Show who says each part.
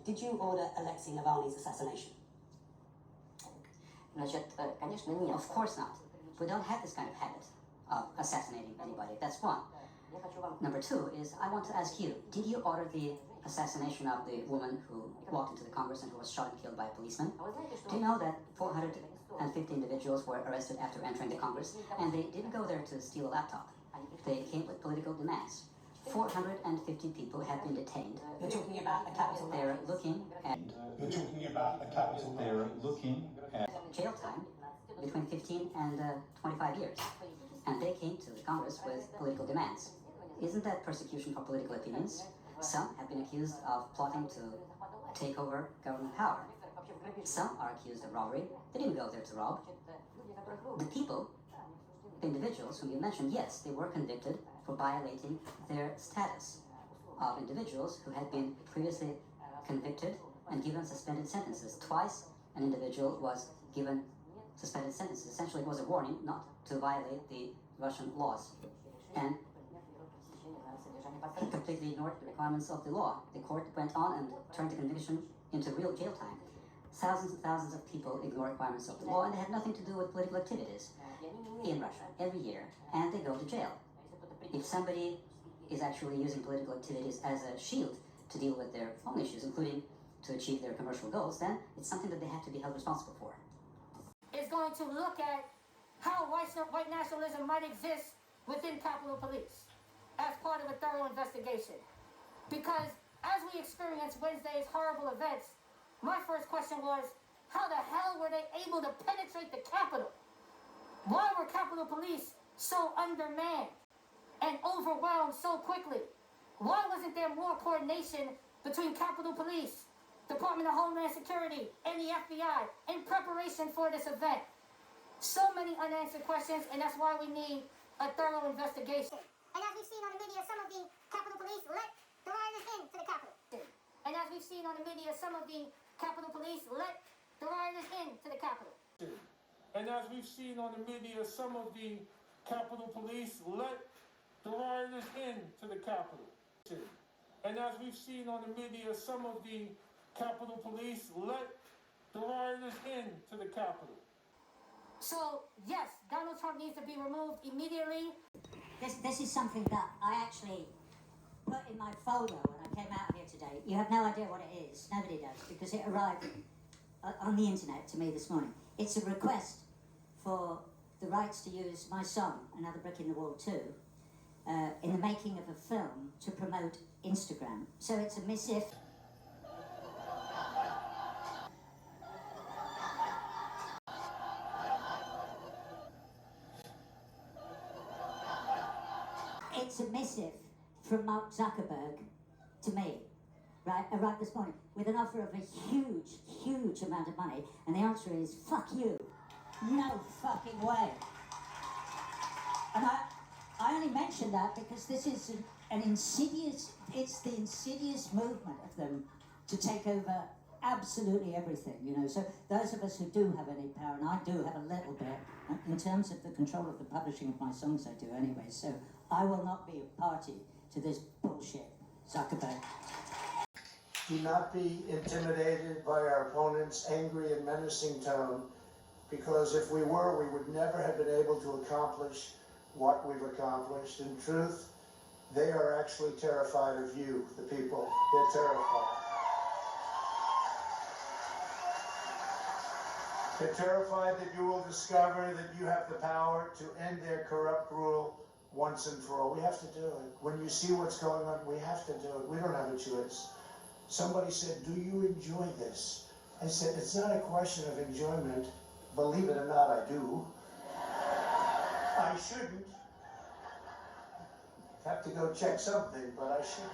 Speaker 1: Did you order Alexei Navalny's assassination?
Speaker 2: Of course not. We don't have this kind of habit of assassinating anybody. That's one. Number two is, I want to ask you, did you order the assassination of the woman who walked into the Congress and who was shot and killed by a policeman? Do you know that 450 individuals were arrested after entering the Congress, and they didn't go there to steal a laptop. They came with political demands. 450 people have been detained.
Speaker 1: You're talking about the Capitol.
Speaker 2: They're looking at...
Speaker 3: You're talking about the Capitol.
Speaker 2: They're looking at jail time between 15 and 25 years. And they came to the Congress with political demands. Isn't that persecution for political opinions? Some have been accused of plotting to take over government power. Some are accused of robbery. They didn't go there to rob. The people, the individuals whom you mentioned, yes, they were convicted for violating their status of individuals who had been previously convicted and given suspended sentences. Twice an individual was given suspended sentences. Essentially, it was a warning not to violate the Russian laws. And he completely ignored the requirements of the law. The court went on and turned the conviction into real jail time. Thousands and thousands of people ignore requirements of the law, and they have nothing to do with political activities in Russia every year, and they go to jail. If somebody is actually using political activities as a shield to deal with their own issues, including to achieve their commercial goals, then it's something that they have to be held responsible for.
Speaker 4: Is going to look at how white nationalism might exist within Capitol Police as part of a thorough investigation. Because as we experienced Wednesday's horrible events, my first question was, how the hell were they able to penetrate the Capitol? Why were Capitol Police so undermanned and overwhelmed so quickly? Why wasn't there more coordination between Capitol Police, Department of Homeland Security, and the FBI in preparation for this event? So many unanswered questions, and that's why we need a thorough investigation.
Speaker 5: And as we've seen on the media, some of the Capitol Police let the rioters into the Capitol.
Speaker 4: And as we've seen on the media, some of the Capitol Police let the rioters into the Capitol.
Speaker 6: And as we've seen on the media, some of the Capitol Police let the rioters into the Capitol. And as we've seen on the media, some of the Capitol Police let the rioters into the Capitol.
Speaker 4: So, yes, Donald Trump needs to be removed immediately.
Speaker 7: This is something that I actually put in my folder when I came out here today. You have no idea what it is. Nobody does, because it arrived on the internet to me this morning. It's a request for the rights to use my song, Another Brick in the Wall 2, in the making of a film to promote Instagram. So it's a missive. It's a missive from Mark Zuckerberg to me, right? Arrived this morning with an offer of a huge, huge amount of money, and the answer is, fuck you. No fucking way. And I only mention that because this is an insidious, it's the insidious movement of them to take over absolutely everything, you know. So those of us who do have any power, and I do have a little bit, in terms of the control of the publishing of my songs, I do anyway, so I will not be a party to this bullshit, Zuckerberg.
Speaker 8: Do not be intimidated by our opponent's angry and menacing tone, because if we were, we would never have been able to accomplish what we've accomplished. In truth, they are actually terrified of you, the people. They're terrified. They're terrified that you will discover that you have the power to end their corrupt rule once and for all. We have to do it. When you see what's going on, we have to do it. We don't have a choice. Somebody said, do you enjoy this? I said, it's not a question of enjoyment. Believe it or not, I do. I shouldn't. Have to go check something, but I shouldn't.